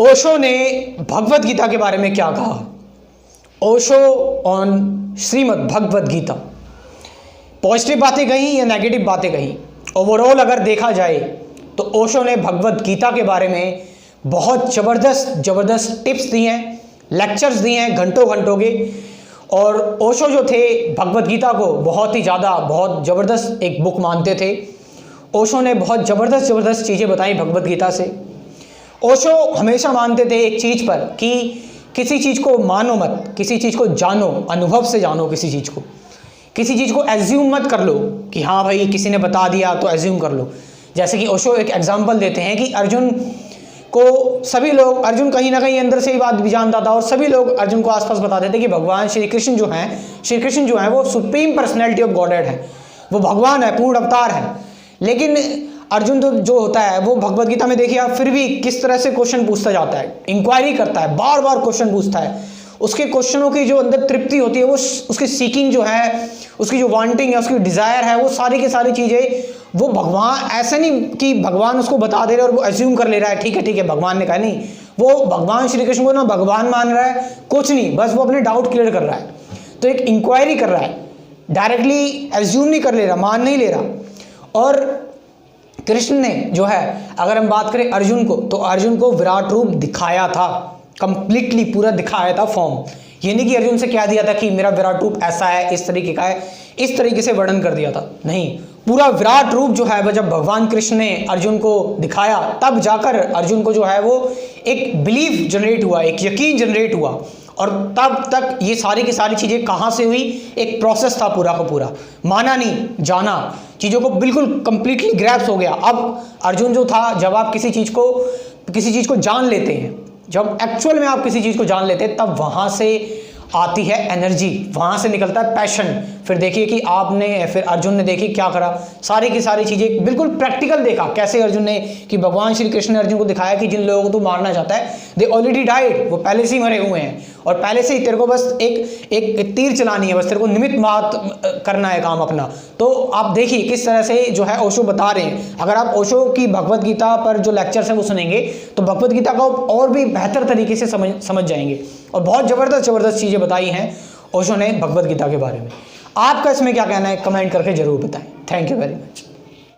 ओशो ने भगवत गीता के बारे में क्या कहा? ओशो ऑन श्रीमद् भगवत गीता। पॉजिटिव बातें कहीं या नेगेटिव बातें कहीं, ओवरऑल अगर देखा जाए तो ओशो ने भगवत गीता के बारे में बहुत ज़बरदस्त टिप्स दी हैं, लेक्चर्स दिए हैं घंटों घंटों के। और ओशो जो थे भगवत गीता को बहुत ज़बरदस्त एक बुक मानते थे। ओशो ने बहुत ज़बरदस्त चीज़ें बताई भगवत गीता से। ओशो हमेशा मानते थे एक चीज़ पर कि किसी चीज़ को मानो मत, किसी चीज़ को जानो, अनुभव से जानो किसी चीज़ को एज्यूम मत कर लो कि हाँ भाई किसी ने बता दिया तो एज्यूम कर लो। जैसे कि ओशो एक एग्जांपल देते हैं कि अर्जुन कहीं ना कहीं अंदर से ही बात भी जानता था और सभी लोग अर्जुन को आसपास बताते थे कि भगवान श्री कृष्ण जो हैं वो सुप्रीम पर्सनैलिटी ऑफ गॉडेड है, वो भगवान है, पूर्ण अवतार है। लेकिन अर्जुन तो जो होता है वो भगवत गीता में देखिए आप फिर भी किस तरह से क्वेश्चन पूछता जाता है, इंक्वायरी करता है, बार बार क्वेश्चन पूछता है। उसके क्वेश्चनों की जो अंदर तृप्ति होती है, वो उसकी सीकिंग जो है, उसकी जो वांटिंग है, उसकी डिज़ायर है, वो सारी की सारी चीज़ें वो भगवान, ऐसा नहीं कि भगवान उसको बता दे रहे और वो एज्यूम कर ले रहा है ठीक है भगवान ने कहा, नहीं, वो भगवान श्री कृष्ण को ना भगवान मान रहा है, कुछ नहीं, बस वो अपने डाउट क्लियर कर रहा है। तो एक इंक्वायरी कर रहा है, डायरेक्टली एज्यूम नहीं कर ले रहा, मान नहीं ले रहा। और कृष्ण ने जो है, अगर हम बात करें अर्जुन को, तो अर्जुन को विराट रूप दिखाया था, कंप्लीटली पूरा दिखाया था फॉर्म। ये नहीं कि अर्जुन से कह दिया था कि मेरा विराट रूप ऐसा है, इस तरीके का है, इस तरीके से वर्णन कर दिया था, नहीं, पूरा विराट रूप जो है वह जब भगवान कृष्ण ने अर्जुन को दिखाया तब जाकर अर्जुन को जो है वो एक बिलीफ जनरेट हुआ, एक यकीन जनरेट हुआ। और तब तक ये सारी की सारी चीज़ें कहाँ से हुई? एक प्रोसेस था पूरा का पूरा, माना नहीं, जाना, चीज़ों को बिल्कुल कंप्लीटली ग्रैप्स हो गया। अब अर्जुन जो था, जब आप किसी चीज़ को जान लेते हैं, जब एक्चुअल में आप किसी चीज़ को जान लेते हैं, तब वहाँ से आती है एनर्जी, वहाँ से निकलता है पैशन। फिर देखिए कि फिर अर्जुन ने देखी क्या करा, सारी की सारी चीज़ें बिल्कुल प्रैक्टिकल देखा कैसे अर्जुन ने, कि भगवान श्री कृष्ण ने अर्जुन को दिखाया कि जिन लोगों को तू मारना चाहता है दे ऑलरेडी डाइड, वो पहले से ही मरे हुए हैं और पहले से ही तेरे को बस एक तीर चलानी है, बस तेरे को निमित्त मात्र करना है काम अपना। तो आप देखिए किस तरह से जो है ओशो बता रहे हैं। अगर आप ओशो की भगवत गीता पर जो लेक्चर्स है वो सुनेंगे तो भगवत गीता को और भी बेहतर तरीके से समझ जाएंगे। और बहुत ज़बरदस्त चीज़ें बताई हैं ओशो ने भगवत गीता के बारे में। आपका इसमें क्या कहना है, कमेंट करके ज़रूर बताएं। Thank you very much.